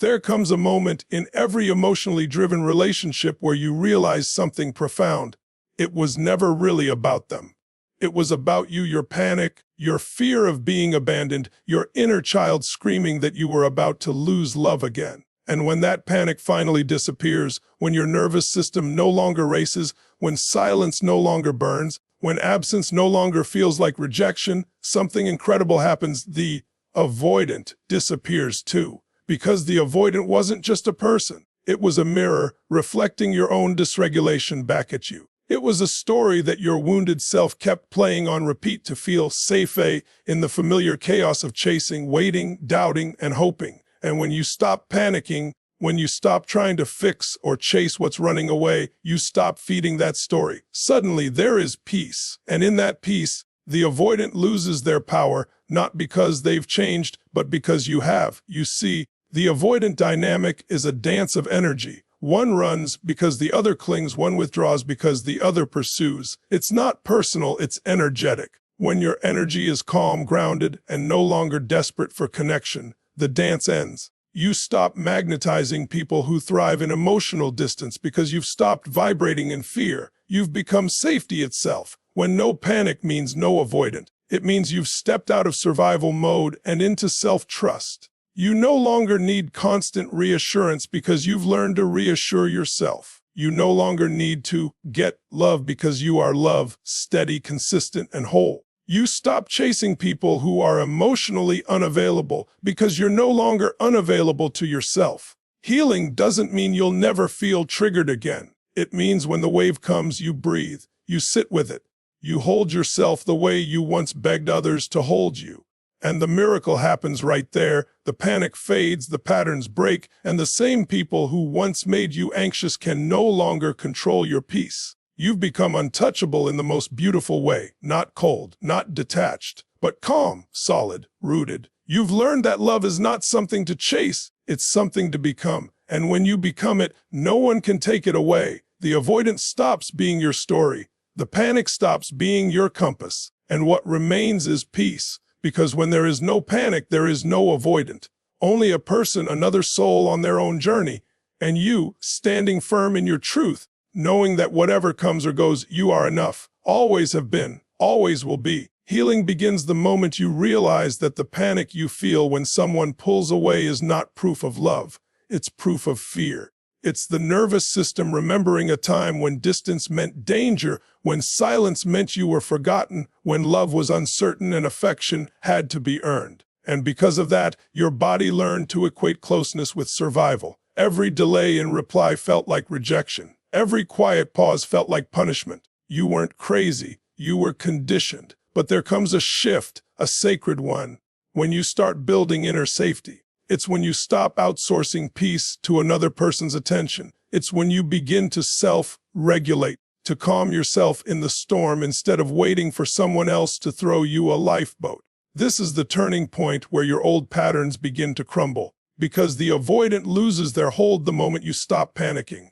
There comes a moment in every emotionally driven relationship where you realize something profound. It was never really about them. It was about you, your panic, your fear of being abandoned, your inner child screaming that you were about to lose love again. And when that panic finally disappears, when your nervous system no longer races, when silence no longer burns, when absence no longer feels like rejection, something incredible happens. The avoidant disappears too. Because the avoidant wasn't just a person. It was a mirror reflecting your own dysregulation back at you. It was a story that your wounded self kept playing on repeat to feel safe in the familiar chaos of chasing, waiting, doubting, and hoping. And when you stop panicking, when you stop trying to fix or chase what's running away, you stop feeding that story. Suddenly there is peace. And in that peace, the avoidant loses their power, not because they've changed, but because you have. You see, the avoidant dynamic is a dance of energy. One runs because the other clings, one withdraws because the other pursues. It's not personal, it's energetic. When your energy is calm, grounded, and no longer desperate for connection, the dance ends. You stop magnetizing people who thrive in emotional distance because you've stopped vibrating in fear. You've become safety itself. When no panic means no avoidant, it means you've stepped out of survival mode and into self-trust. You no longer need constant reassurance because you've learned to reassure yourself. You no longer need to get love because you are love, steady, consistent, and whole. You stop chasing people who are emotionally unavailable because you're no longer unavailable to yourself. Healing doesn't mean you'll never feel triggered again. It means when the wave comes, you breathe, you sit with it. You hold yourself the way you once begged others to hold you. And the miracle happens right there. The panic fades, the patterns break, and the same people who once made you anxious can no longer control your peace. You've become untouchable in the most beautiful way, not cold, not detached, but calm, solid, rooted. You've learned that love is not something to chase, it's something to become. And when you become it, no one can take it away. The avoidance stops being your story. The panic stops being your compass. And what remains is peace. Because when there is no panic, there is no avoidant. Only a person, another soul on their own journey. And you, standing firm in your truth, knowing that whatever comes or goes, you are enough. Always have been, always will be. Healing begins the moment you realize that the panic you feel when someone pulls away is not proof of love. It's proof of fear. It's the nervous system remembering a time when distance meant danger, when silence meant you were forgotten, when love was uncertain and affection had to be earned. And because of that, your body learned to equate closeness with survival. Every delay in reply felt like rejection. Every quiet pause felt like punishment. You weren't crazy, you were conditioned. But there comes a shift, a sacred one, when you start building inner safety. It's when you stop outsourcing peace to another person's attention. It's when you begin to self-regulate, to calm yourself in the storm instead of waiting for someone else to throw you a lifeboat. This is the turning point where your old patterns begin to crumble, because the avoidant loses their hold the moment you stop panicking.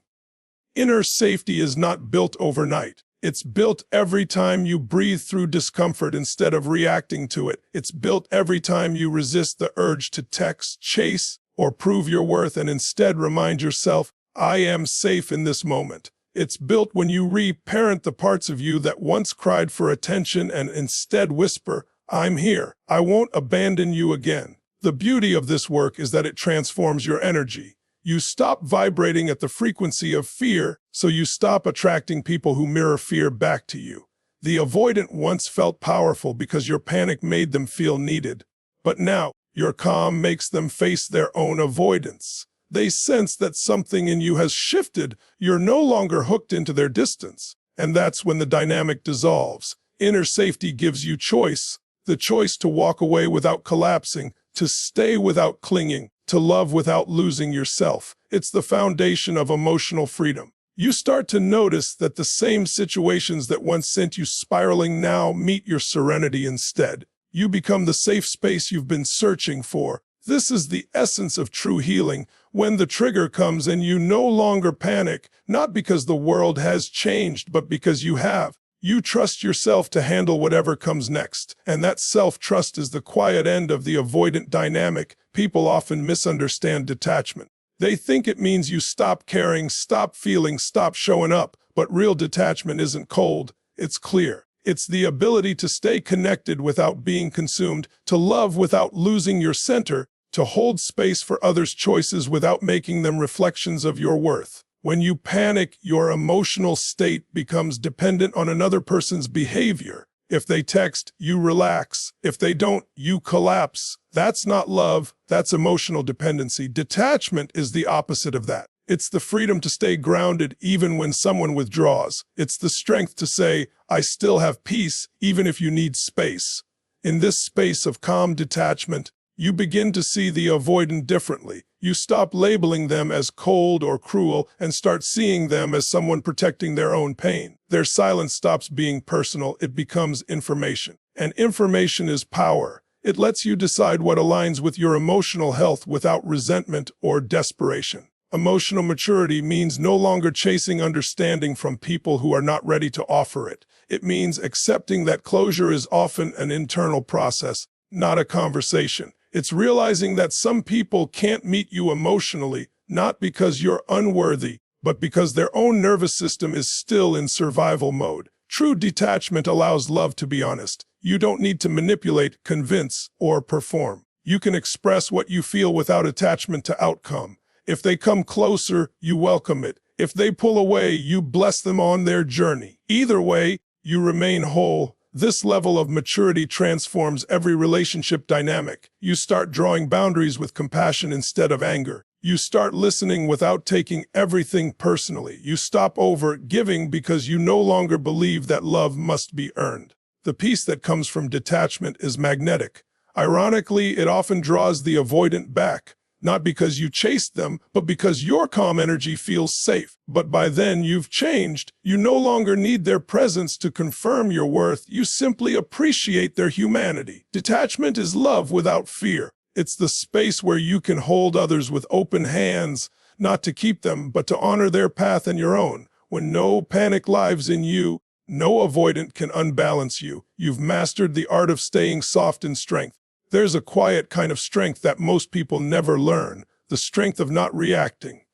Inner safety is not built overnight. It's built every time you breathe through discomfort instead of reacting to it. It's built every time you resist the urge to text, chase, or prove your worth and instead remind yourself, I am safe in this moment. It's built when you reparent the parts of you that once cried for attention and instead whisper, I'm here. I won't abandon you again. The beauty of this work is that it transforms your energy. You stop vibrating at the frequency of fear, so you stop attracting people who mirror fear back to you. The avoidant once felt powerful because your panic made them feel needed. But now, your calm makes them face their own avoidance. They sense that something in you has shifted. You're no longer hooked into their distance. And that's when the dynamic dissolves. Inner safety gives you choice. The choice to walk away without collapsing, to stay without clinging, to love without losing yourself. It's the foundation of emotional freedom. You start to notice that the same situations that once sent you spiraling now meet your serenity instead. You become the safe space you've been searching for. This is the essence of true healing, when the trigger comes and you no longer panic, not because the world has changed, but because you have. You trust yourself to handle whatever comes next. And that self-trust is the quiet end of the avoidant dynamic. People often misunderstand detachment. They think it means you stop caring, stop feeling, stop showing up. But real detachment isn't cold, it's clear. It's the ability to stay connected without being consumed, to love without losing your center, to hold space for others' choices without making them reflections of your worth. When you panic, your emotional state becomes dependent on another person's behavior. If they text, you relax. If they don't, you collapse. That's not love, that's emotional dependency. Detachment is the opposite of that. It's the freedom to stay grounded even when someone withdraws. It's the strength to say, I still have peace, even if you need space. In this space of calm detachment, you begin to see the avoidant differently. You stop labeling them as cold or cruel and start seeing them as someone protecting their own pain. Their silence stops being personal, it becomes information. And information is power. It lets you decide what aligns with your emotional health without resentment or desperation. Emotional maturity means no longer chasing understanding from people who are not ready to offer it. It means accepting that closure is often an internal process, not a conversation. It's realizing that some people can't meet you emotionally, not because you're unworthy, but because their own nervous system is still in survival mode. True detachment allows love to be honest. You don't need to manipulate, convince, or perform. You can express what you feel without attachment to outcome. If they come closer, you welcome it. If they pull away, you bless them on their journey. Either way, you remain whole. This level of maturity transforms every relationship dynamic. You start drawing boundaries with compassion instead of anger. You start listening without taking everything personally. You stop over-giving because you no longer believe that love must be earned. The peace that comes from detachment is magnetic. Ironically, it often draws the avoidant back. Not because you chased them, but because your calm energy feels safe. But by then you've changed. You no longer need their presence to confirm your worth. You simply appreciate their humanity. Detachment is love without fear. It's the space where you can hold others with open hands, not to keep them, but to honor their path and your own. When no panic lives in you, no avoidant can unbalance you. You've mastered the art of staying soft in strength. There's a quiet kind of strength that most people never learn, the strength of not reacting.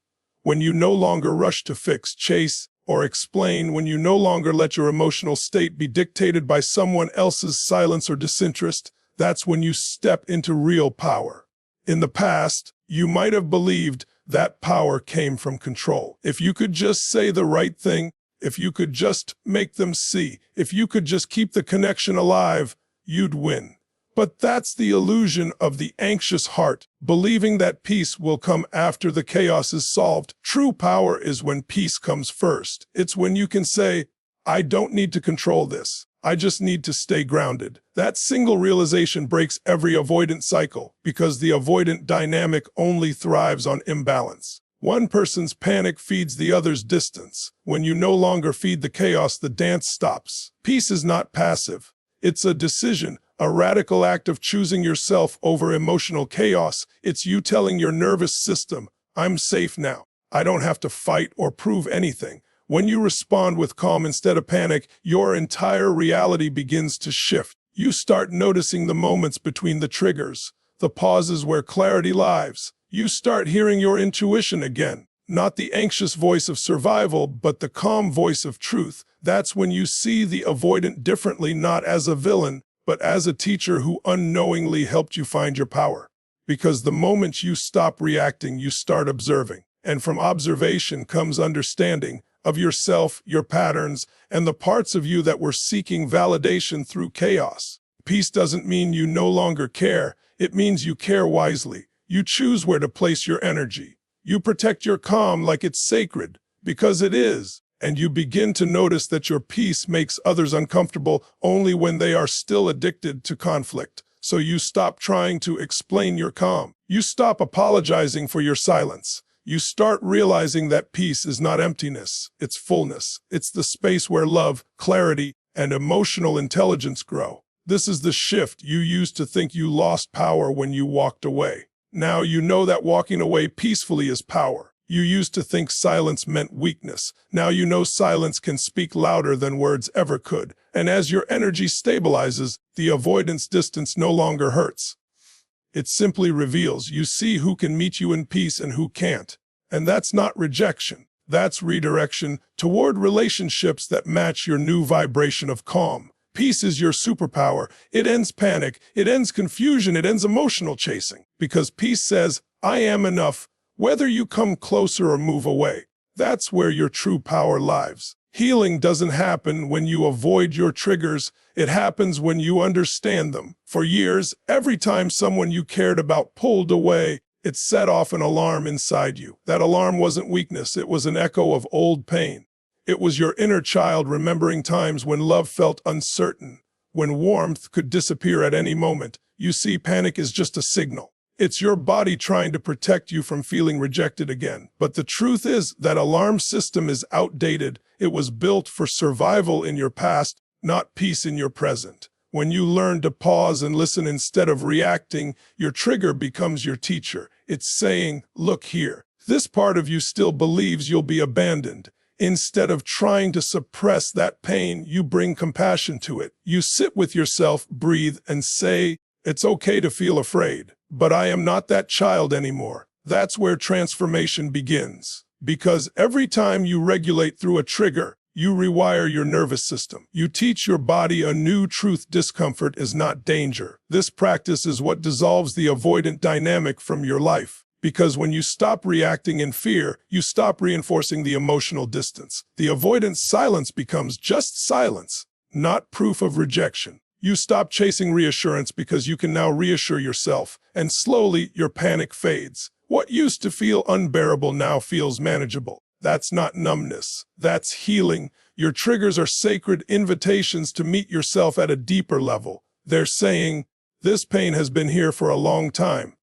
When you no longer rush to fix, chase, or explain, when you no longer let your emotional state be dictated by someone else's silence or disinterest, that's when you step into real power. In the past, you might have believed that power came from control. If you could just say the right thing, if you could just make them see, if you could just keep the connection alive, you'd win. But that's the illusion of the anxious heart, believing that peace will come after the chaos is solved. True power is when peace comes first. It's when you can say, I don't need to control this. I just need to stay grounded. That single realization breaks every avoidant cycle, because the avoidant dynamic only thrives on imbalance. One person's panic feeds the other's distance. When you no longer feed the chaos, the dance stops. Peace is not passive. It's a decision. A radical act of choosing yourself over emotional chaos. It's you telling your nervous system, I'm safe now. I don't have to fight or prove anything. When you respond with calm instead of panic, your entire reality begins to shift. You start noticing the moments between the triggers, the pauses where clarity lives. You start hearing your intuition again, not the anxious voice of survival, but the calm voice of truth. That's when you see the avoidant differently, not as a villain, but as a teacher who unknowingly helped you find your power. Because the moment you stop reacting, you start observing. And from observation comes understanding of yourself, your patterns, and the parts of you that were seeking validation through chaos. Peace doesn't mean you no longer care. It means you care wisely. You choose where to place your energy. You protect your calm like it's sacred, because it is. And you begin to notice that your peace makes others uncomfortable only when they are still addicted to conflict. So you stop trying to explain your calm. You stop apologizing for your silence. You start realizing that peace is not emptiness, it's fullness. It's the space where love, clarity, and emotional intelligence grow. This is the shift. You used to think you lost power when you walked away. Now you know that walking away peacefully is power. You used to think silence meant weakness. Now you know silence can speak louder than words ever could. And as your energy stabilizes, the avoidance distance no longer hurts. It simply reveals you see who can meet you in peace and who can't. And that's not rejection. That's redirection toward relationships that match your new vibration of calm. Peace is your superpower. It ends panic. It ends confusion. It ends emotional chasing. Because peace says, I am enough, whether you come closer or move away. That's where your true power lies. Healing doesn't happen when you avoid your triggers. It happens when you understand them. For years, every time someone you cared about pulled away, it set off an alarm inside you. That alarm wasn't weakness. It was an echo of old pain. It was your inner child remembering times when love felt uncertain, when warmth could disappear at any moment. You see, panic is just a signal. It's your body trying to protect you from feeling rejected again. But the truth is that alarm system is outdated. It was built for survival in your past, not peace in your present. When you learn to pause and listen instead of reacting, your trigger becomes your teacher. It's saying, look here, this part of you still believes you'll be abandoned. Instead of trying to suppress that pain, you bring compassion to it. You sit with yourself, breathe, and say, it's okay to feel afraid, but I am not that child anymore. That's where transformation begins. Because every time you regulate through a trigger, you rewire your nervous system. You teach your body a new truth: discomfort is not danger. This practice is what dissolves the avoidant dynamic from your life. Because when you stop reacting in fear, you stop reinforcing the emotional distance. The avoidant silence becomes just silence, not proof of rejection. You stop chasing reassurance because you can now reassure yourself, and slowly your panic fades. What used to feel unbearable now feels manageable. That's not numbness. That's healing. Your triggers are sacred invitations to meet yourself at a deeper level. They're saying, this pain has been here for a long time.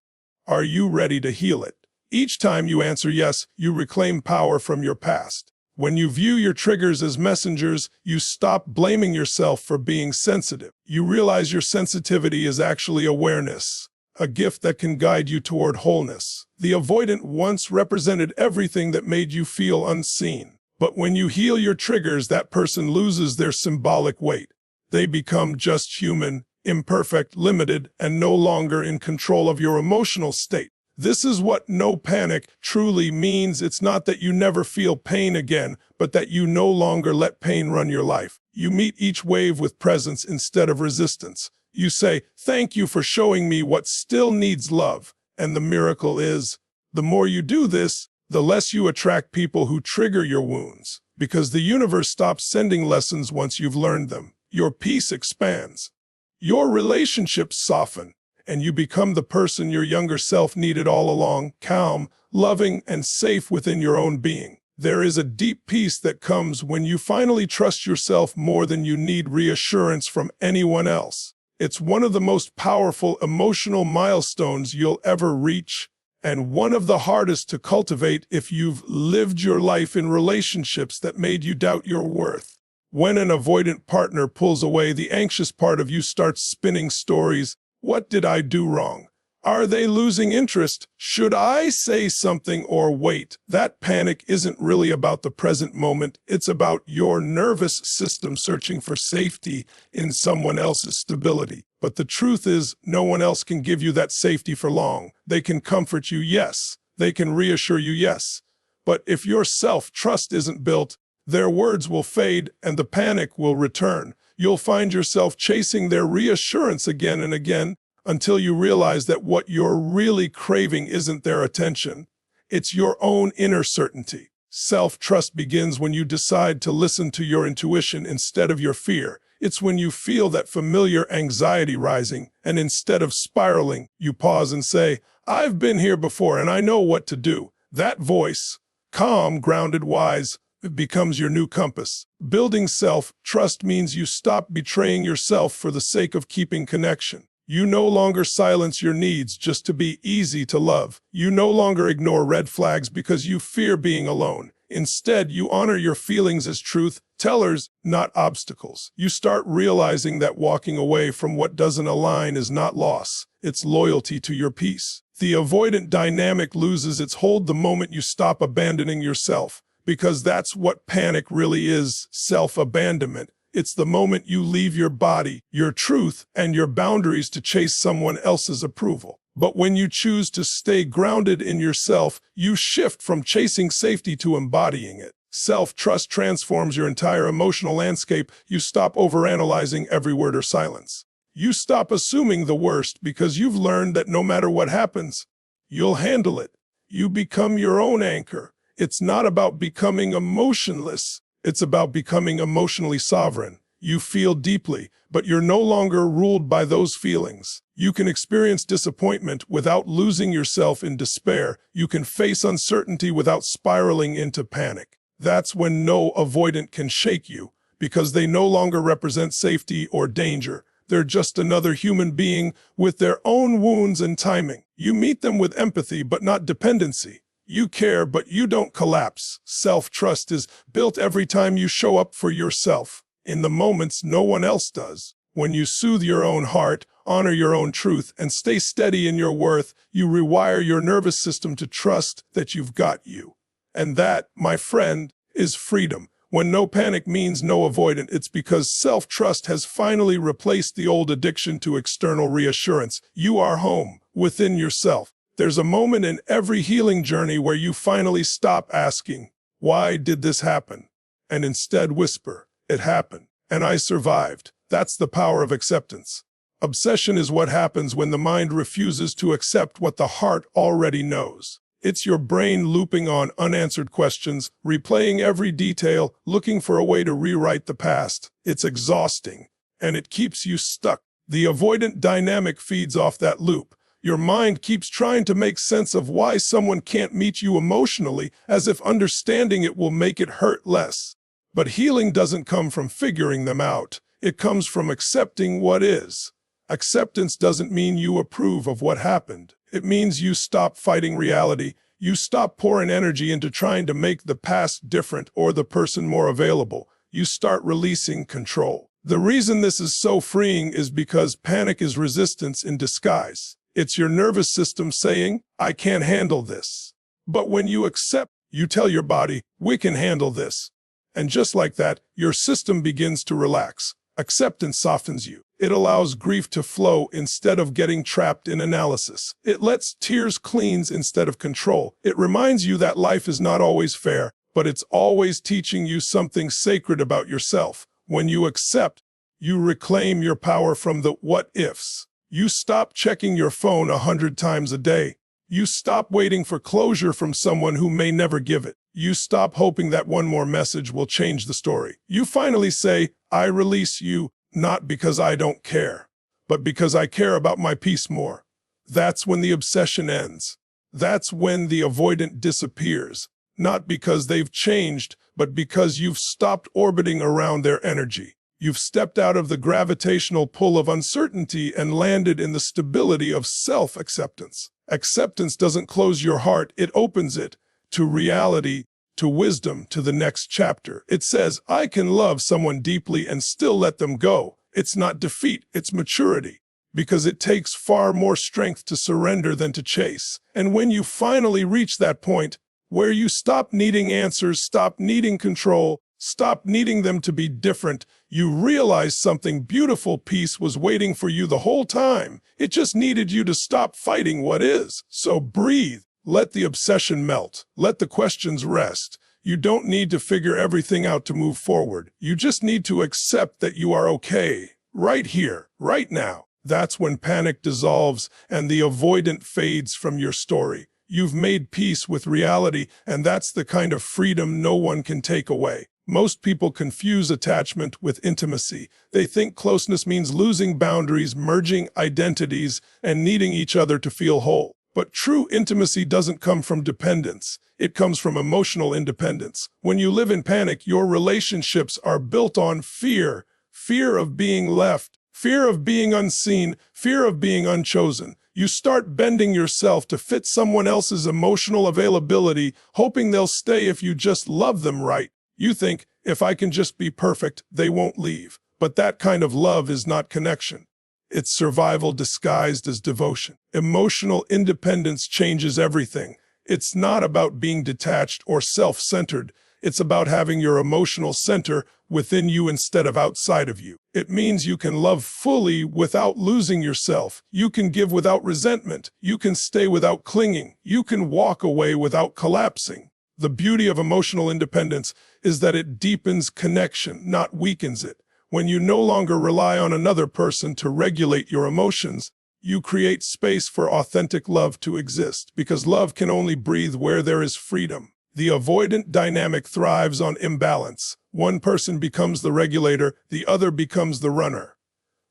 Are you ready to heal it? Each time you answer yes, you reclaim power from your past. When you view your triggers as messengers, you stop blaming yourself for being sensitive. You realize your sensitivity is actually awareness, a gift that can guide you toward wholeness. The avoidant once represented everything that made you feel unseen. But when you heal your triggers, that person loses their symbolic weight. They become just human, imperfect, limited, and no longer in control of your emotional state. This is what no panic truly means. It's not that you never feel pain again, but that you no longer let pain run your life. You meet each wave with presence instead of resistance. You say, thank you for showing me what still needs love. And the miracle is, the more you do this, the less you attract people who trigger your wounds. Because the universe stops sending lessons once you've learned them. Your peace expands. Your relationships soften. And you become the person your younger self needed all along, calm, loving, and safe within your own being. There is a deep peace that comes when you finally trust yourself more than you need reassurance from anyone else. It's one of the most powerful emotional milestones you'll ever reach, and one of the hardest to cultivate if you've lived your life in relationships that made you doubt your worth. When an avoidant partner pulls away, the anxious part of you starts spinning stories. What did I do wrong? Are they losing interest? Should I say something or wait? That panic isn't really about the present moment. It's about your nervous system searching for safety in someone else's stability. But the truth is, no one else can give you that safety for long. They can comfort you, yes. They can reassure you, yes. But if your self-trust isn't built, their words will fade and the panic will return. You'll find yourself chasing their reassurance again and again until you realize that what you're really craving isn't their attention. It's your own inner certainty. Self-trust begins when you decide to listen to your intuition instead of your fear. It's when you feel that familiar anxiety rising, and instead of spiraling, you pause and say, I've been here before and I know what to do. That voice, calm, grounded, wise, it becomes your new compass. Building self-trust means you stop betraying yourself for the sake of keeping connection. You no longer silence your needs just to be easy to love. You no longer ignore red flags because you fear being alone. Instead, you honor your feelings as truth tellers, not obstacles. You start realizing that walking away from what doesn't align is not loss. It's loyalty to your peace. The avoidant dynamic loses its hold the moment you stop abandoning yourself, because that's what panic really is, self-abandonment. It's the moment you leave your body, your truth, and your boundaries to chase someone else's approval. But when you choose to stay grounded in yourself, you shift from chasing safety to embodying it. Self-trust transforms your entire emotional landscape. You stop overanalyzing every word or silence. You stop assuming the worst because you've learned that no matter what happens, you'll handle it. You become your own anchor. It's not about becoming emotionless. It's about becoming emotionally sovereign. You feel deeply, but you're no longer ruled by those feelings. You can experience disappointment without losing yourself in despair. You can face uncertainty without spiraling into panic. That's when no avoidant can shake you, because they no longer represent safety or danger. They're just another human being with their own wounds and timing. You meet them with empathy, but not dependency. You care, but you don't collapse. Self-trust is built every time you show up for yourself, in the moments no one else does. When you soothe your own heart, honor your own truth, and stay steady in your worth, you rewire your nervous system to trust that you've got you. And that, my friend, is freedom. When no panic means no avoidant, it's because self-trust has finally replaced the old addiction to external reassurance. You are home, within yourself. There's a moment in every healing journey where you finally stop asking, "Why did this happen?" and instead whisper, "It happened, and I survived." That's the power of acceptance. Obsession is what happens when the mind refuses to accept what the heart already knows. It's your brain looping on unanswered questions, replaying every detail, looking for a way to rewrite the past. It's exhausting, and it keeps you stuck. The avoidant dynamic feeds off that loop. Your mind keeps trying to make sense of why someone can't meet you emotionally, as if understanding it will make it hurt less. But healing doesn't come from figuring them out. It comes from accepting what is. Acceptance doesn't mean you approve of what happened. It means you stop fighting reality. You stop pouring energy into trying to make the past different or the person more available. You start releasing control. The reason this is so freeing is because panic is resistance in disguise. It's your nervous system saying, "I can't handle this." But when you accept, you tell your body, "We can handle this." And just like that, your system begins to relax. Acceptance softens you. It allows grief to flow instead of getting trapped in analysis. It lets tears cleanse instead of control. It reminds you that life is not always fair, but it's always teaching you something sacred about yourself. When you accept, you reclaim your power from the what-ifs. You stop checking your phone 100 times a day. You stop waiting for closure from someone who may never give it. You stop hoping that one more message will change the story. You finally say, "I release you, not because I don't care, but because I care about my peace more." That's when the obsession ends. That's when the avoidant disappears. Not because they've changed, but because you've stopped orbiting around their energy. You've stepped out of the gravitational pull of uncertainty and landed in the stability of self-acceptance. Acceptance doesn't close your heart, it opens it to reality, to wisdom, to the next chapter. It says, "I can love someone deeply and still let them go." It's not defeat, it's maturity. Because it takes far more strength to surrender than to chase. And when you finally reach that point, where you stop needing answers, stop needing control, stop needing them to be different, you realize something beautiful. Peace was waiting for you the whole time. It just needed you to stop fighting what is. So breathe. Let the obsession melt. Let the questions rest. You don't need to figure everything out to move forward. You just need to accept that you are okay, right here, right now. That's when panic dissolves and the avoidant fades from your story. You've made peace with reality, and that's the kind of freedom no one can take away. Most people confuse attachment with intimacy. They think closeness means losing boundaries, merging identities, and needing each other to feel whole. But true intimacy doesn't come from dependence. It comes from emotional independence. When you live in panic, your relationships are built on fear. Fear of being left, fear of being unseen, fear of being unchosen. You start bending yourself to fit someone else's emotional availability, hoping they'll stay if you just love them right. You think, if I can just be perfect, they won't leave. But that kind of love is not connection. It's survival disguised as devotion. Emotional independence changes everything. It's not about being detached or self-centered. It's about having your emotional center within you instead of outside of you. It means you can love fully without losing yourself. You can give without resentment. You can stay without clinging. You can walk away without collapsing. The beauty of emotional independence is that it deepens connection, not weakens it. When you no longer rely on another person to regulate your emotions, you create space for authentic love to exist, because love can only breathe where there is freedom. The avoidant dynamic thrives on imbalance. One person becomes the regulator, the other becomes the runner.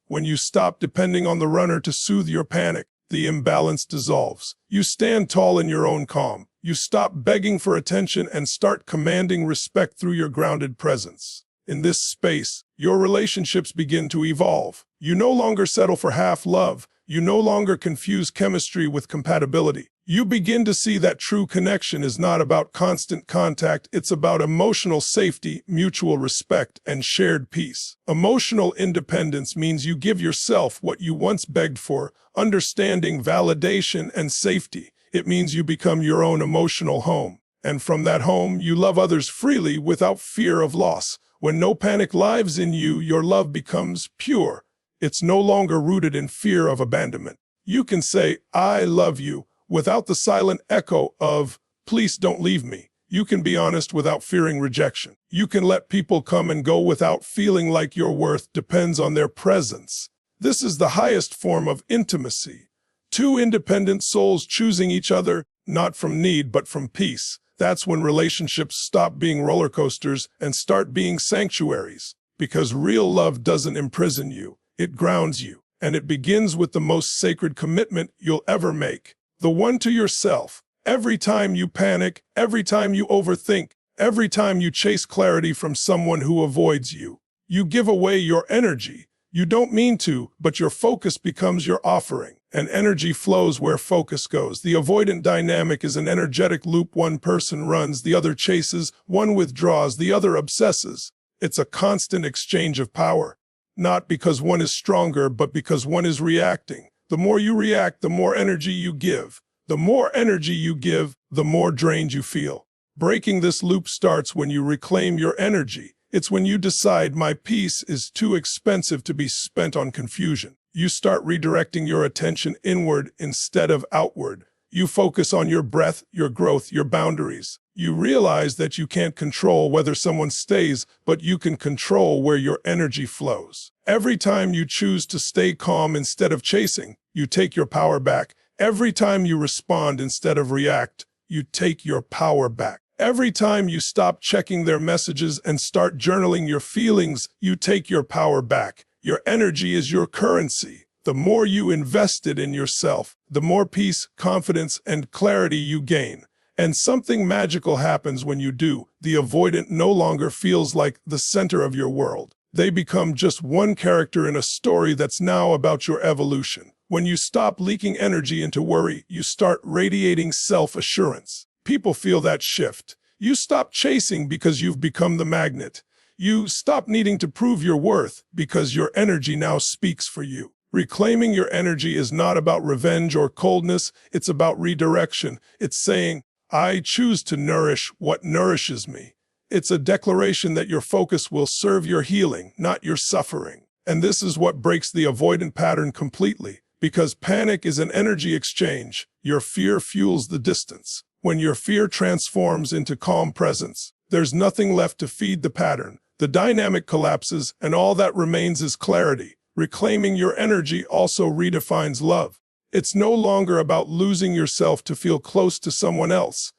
When you stop depending on the runner to soothe your panic, the imbalance dissolves. You stand tall in your own calm. You stop begging for attention and start commanding respect through your grounded presence. In this space, your relationships begin to evolve. You no longer settle for half love. You no longer confuse chemistry with compatibility. You begin to see that true connection is not about constant contact. It's about emotional safety, mutual respect, and shared peace. Emotional independence means you give yourself what you once begged for: understanding, validation, and safety. It means you become your own emotional home. And from that home, you love others freely without fear of loss. When no panic lives in you, your love becomes pure. It's no longer rooted in fear of abandonment. You can say, "I love you," without the silent echo of, "Please don't leave me." You can be honest without fearing rejection. You can let people come and go without feeling like your worth depends on their presence. This is the highest form of intimacy. Two independent souls choosing each other, not from need, but from peace. That's when relationships stop being roller coasters and start being sanctuaries. Because real love doesn't imprison you, it grounds you. And it begins with the most sacred commitment you'll ever make. The one to yourself. Every time you panic, every time you overthink, every time you chase clarity from someone who avoids you, you give away your energy. You don't mean to, but your focus becomes your offering. And energy flows where focus goes. The avoidant dynamic is an energetic loop. One person runs, the other chases, one withdraws, the other obsesses. It's a constant exchange of power. Not because one is stronger, but because one is reacting. The more you react, the more energy you give. The more energy you give, the more drained you feel. Breaking this loop starts when you reclaim your energy. It's when you decide, "My peace is too expensive to be spent on confusion." You start redirecting your attention inward instead of outward. You focus on your breath, your growth, your boundaries. You realize that you can't control whether someone stays, but you can control where your energy flows. Every time you choose to stay calm instead of chasing, you take your power back. Every time you respond instead of react, you take your power back. Every time you stop checking their messages and start journaling your feelings, you take your power back. Your energy is your currency. The more you invest it in yourself, the more peace, confidence, and clarity you gain. And something magical happens when you do. The avoidant no longer feels like the center of your world. They become just one character in a story that's now about your evolution. When you stop leaking energy into worry, you start radiating self-assurance. People feel that shift. You stop chasing because you've become the magnet. You stop needing to prove your worth because your energy now speaks for you. Reclaiming your energy is not about revenge or coldness. It's about redirection. It's saying, "I choose to nourish what nourishes me." It's a declaration that your focus will serve your healing, not your suffering. And this is what breaks the avoidant pattern completely. Because panic is an energy exchange. Your fear fuels the distance. When your fear transforms into calm presence, there's nothing left to feed the pattern. The dynamic collapses, and all that remains is clarity. Reclaiming your energy also redefines love. It's no longer about losing yourself to feel close to someone else.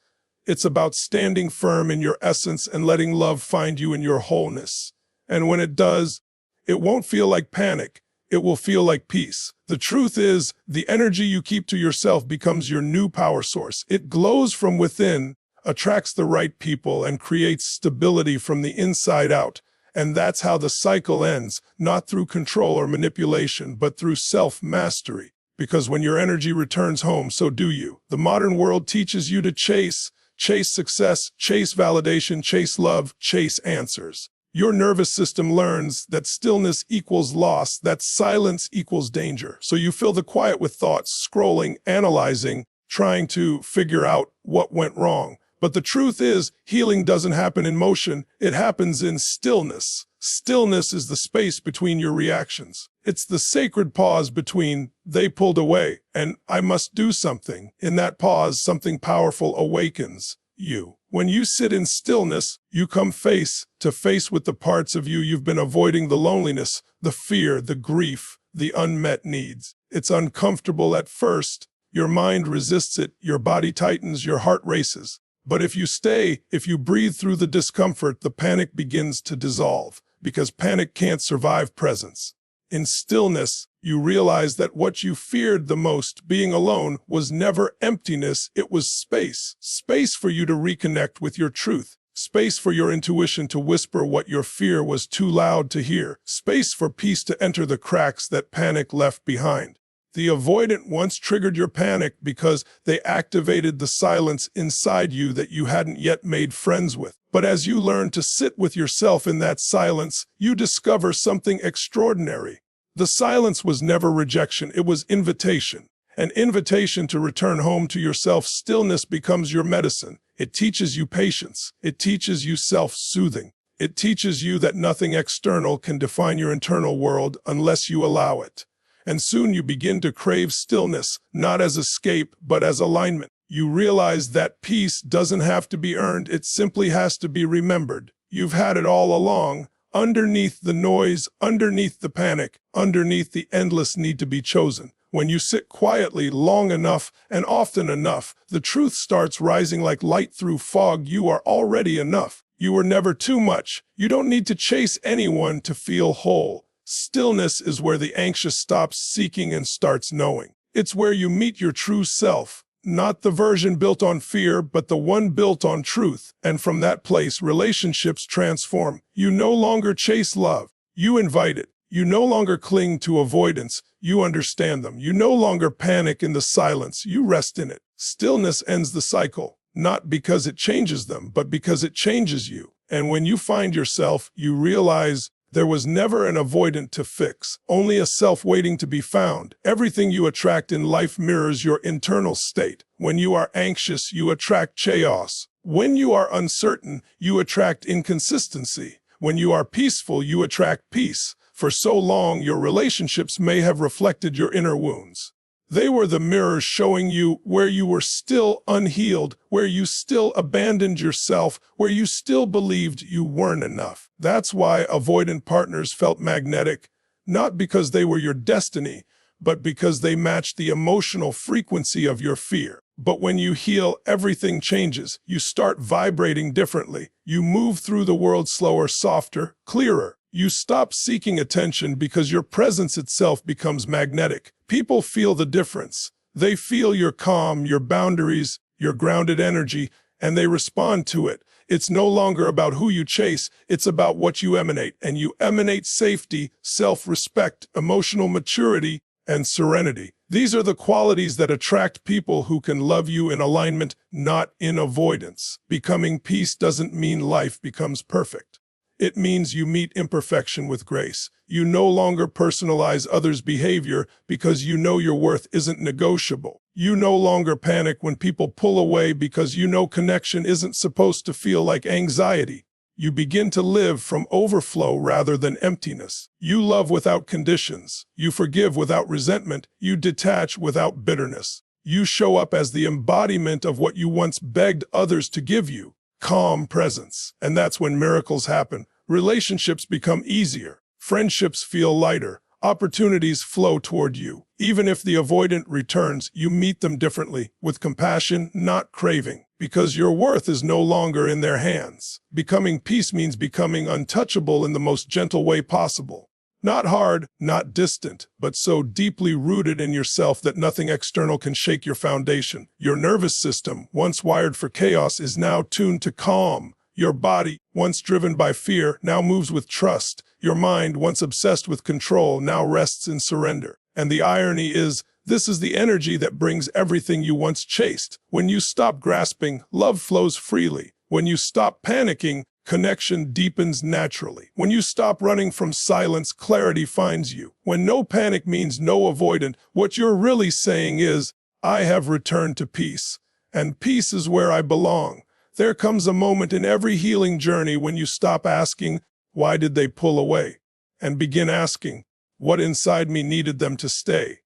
It's about standing firm in your essence and letting love find you in your wholeness. And when it does, it won't feel like panic. It will feel like peace. The truth is, the energy you keep to yourself becomes your new power source. It glows from within, attracts the right people, and creates stability from the inside out. And that's how the cycle ends, not through control or manipulation, but through self-mastery. Because when your energy returns home, so do you. The modern world teaches you to chase success, chase validation, chase love, chase answers. Your nervous system learns that stillness equals loss, that silence equals danger. So you fill the quiet with thoughts, scrolling, analyzing, trying to figure out what went wrong. But the truth is, healing doesn't happen in motion, it happens in stillness. Stillness is the space between your reactions. It's the sacred pause between "they pulled away" and "I must do something." In that pause, something powerful awakens you. When you sit in stillness, you come face to face with the parts of you you've been avoiding: the loneliness, the fear, the grief, the unmet needs. It's uncomfortable at first. Your mind resists it, your body tightens, your heart races. But if you stay, if you breathe through the discomfort, the panic begins to dissolve, because panic can't survive presence. In stillness, you realize that what you feared the most, being alone, was never emptiness, it was space. Space for you to reconnect with your truth. Space for your intuition to whisper what your fear was too loud to hear. Space for peace to enter the cracks that panic left behind. The avoidant once triggered your panic because they activated the silence inside you that you hadn't yet made friends with. But as you learn to sit with yourself in that silence, you discover something extraordinary. The silence was never rejection, it was invitation. An invitation to return home to yourself. Stillness becomes your medicine. It teaches you patience. It teaches you self-soothing. It teaches you that nothing external can define your internal world unless you allow it. And soon you begin to crave stillness, not as escape, but as alignment. You realize that peace doesn't have to be earned, it simply has to be remembered. You've had it all along, underneath the noise, underneath the panic, underneath the endless need to be chosen. When you sit quietly long enough and often enough, the truth starts rising like light through fog. You are already enough. You were never too much. You don't need to chase anyone to feel whole. Stillness is where the anxious stops seeking and starts knowing. It's where you meet your true self, not the version built on fear, but the one built on truth. And from that place, relationships transform. You no longer chase love, you invite it. You no longer cling to avoidance, you understand them. You no longer panic in the silence, you rest in it. Stillness ends the cycle, not because it changes them, but because it changes you. And when you find yourself, you realize there was never an avoidant to fix, only a self waiting to be found. Everything you attract in life mirrors your internal state. When you are anxious, you attract chaos. When you are uncertain, you attract inconsistency. When you are peaceful, you attract peace. For so long, your relationships may have reflected your inner wounds. They were the mirrors showing you where you were still unhealed, where you still abandoned yourself, where you still believed you weren't enough. That's why avoidant partners felt magnetic, not because they were your destiny, but because they matched the emotional frequency of your fear. But when you heal, everything changes. You start vibrating differently. You move through the world slower, softer, clearer. You stop seeking attention because your presence itself becomes magnetic. People feel the difference. They feel your calm, your boundaries, your grounded energy, and they respond to it. It's no longer about who you chase, it's about what you emanate. And you emanate safety, self-respect, emotional maturity, and serenity. These are the qualities that attract people who can love you in alignment, not in avoidance. Becoming peace doesn't mean life becomes perfect. It means you meet imperfection with grace. You no longer personalize others' behavior because you know your worth isn't negotiable. You no longer panic when people pull away because you know connection isn't supposed to feel like anxiety. You begin to live from overflow rather than emptiness. You love without conditions. You forgive without resentment. You detach without bitterness. You show up as the embodiment of what you once begged others to give you. Calm presence. And that's when miracles happen. Relationships become easier. Friendships feel lighter. Opportunities flow toward you. Even if the avoidant returns, you meet them differently, with compassion, not craving, because your worth is no longer in their hands. Becoming peace means becoming untouchable in the most gentle way possible. Not hard, not distant, but so deeply rooted in yourself that nothing external can shake your foundation. Your nervous system, once wired for chaos, is now tuned to calm. Your body, once driven by fear, now moves with trust. Your mind, once obsessed with control, now rests in surrender. And the irony is, this is the energy that brings everything you once chased. When you stop grasping, love flows freely. When you stop panicking, connection deepens naturally. When you stop running from silence, clarity finds you. When no panic means no avoidant, what you're really saying is, I have returned to peace, and peace is where I belong. There comes a moment in every healing journey when you stop asking, why did they pull away? And begin asking, what inside me needed them to stay?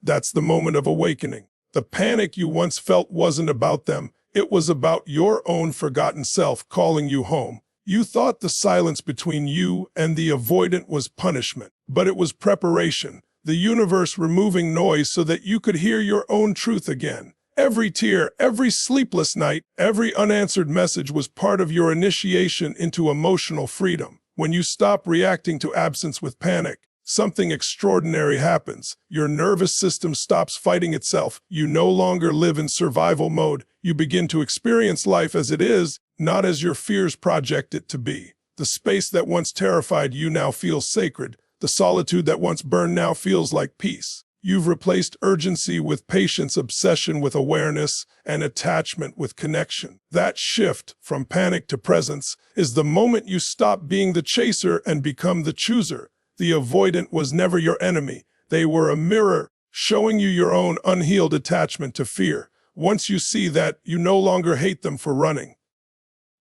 That's the moment of awakening. The panic you once felt wasn't about them. It was about your own forgotten self calling you home. You thought the silence between you and the avoidant was punishment, but it was preparation, the universe removing noise so that you could hear your own truth again. Every tear, every sleepless night, every unanswered message was part of your initiation into emotional freedom. When you stop reacting to absence with panic, something extraordinary happens. Your nervous system stops fighting itself. You no longer live in survival mode. You begin to experience life as it is, not as your fears project it to be. The space that once terrified you now feels sacred. The solitude that once burned now feels like peace. You've replaced urgency with patience, obsession with awareness, and attachment with connection. That shift from panic to presence is the moment you stop being the chaser and become the chooser. The avoidant was never your enemy. They were a mirror, showing you your own unhealed attachment to fear. Once you see that, you no longer hate them for running.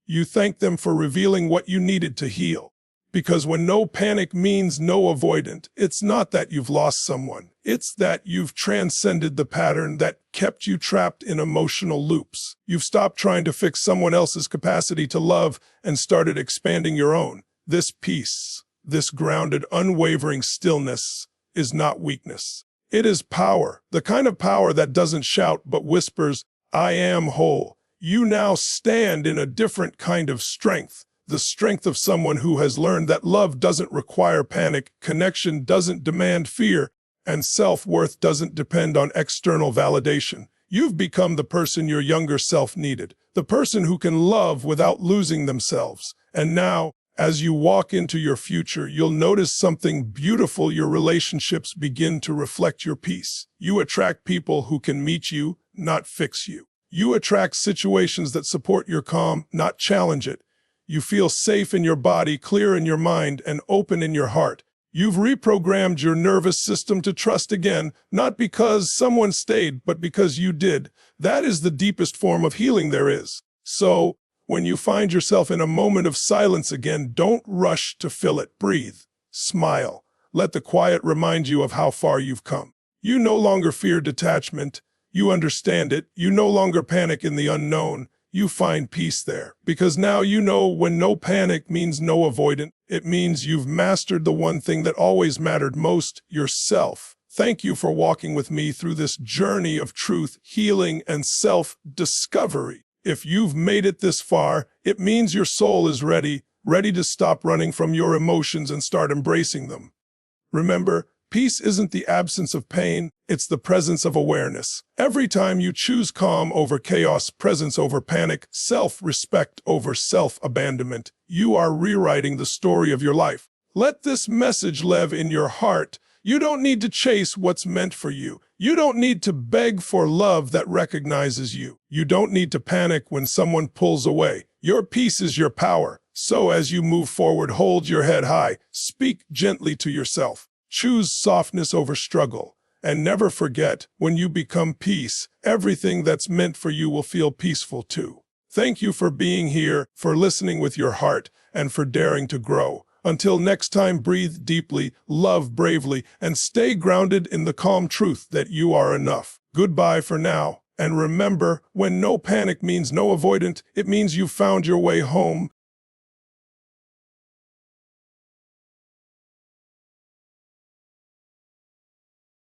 You thank them for revealing what you needed to heal. Because when no panic means no avoidant, it's not that you've lost someone. It's that you've transcended the pattern that kept you trapped in emotional loops. You've stopped trying to fix someone else's capacity to love and started expanding your own. This peace, this grounded, unwavering stillness is not weakness. It is power, the kind of power that doesn't shout but whispers, I am whole. You now stand in a different kind of strength. The strength of someone who has learned that love doesn't require panic, connection doesn't demand fear, and self-worth doesn't depend on external validation. You've become the person your younger self needed, the person who can love without losing themselves. And now, as you walk into your future, you'll notice something beautiful. Your relationships begin to reflect your peace. You attract people who can meet you, not fix you. You attract situations that support your calm, not challenge it. You feel safe in your body, clear in your mind, and open in your heart. You've reprogrammed your nervous system to trust again, not because someone stayed, but because you did. That is the deepest form of healing there is. So, when you find yourself in a moment of silence again, don't rush to fill it. Breathe. Smile. Let the quiet remind you of how far you've come. You no longer fear detachment. You understand it. You no longer panic in the unknown. You find peace there. Because now you know when no panic means no avoidant, it means you've mastered the one thing that always mattered most, yourself. Thank you for walking with me through this journey of truth, healing, and self-discovery. If you've made it this far, it means your soul is ready to stop running from your emotions and start embracing them. Remember, peace isn't the absence of pain, it's the presence of awareness. Every time you choose calm over chaos, presence over panic, self-respect over self-abandonment, you are rewriting the story of your life. Let this message live in your heart. You don't need to chase what's meant for you. You don't need to beg for love that recognizes you. You don't need to panic when someone pulls away. Your peace is your power. So as you move forward, hold your head high. Speak gently to yourself. Choose softness over struggle. And never forget, when you become peace, everything that's meant for you will feel peaceful too. Thank you for being here, for listening with your heart, and for daring to grow. Until next time, breathe deeply, love bravely, and stay grounded in the calm truth that you are enough. Goodbye for now. And remember, when no panic means no avoidant, it means you found your way home.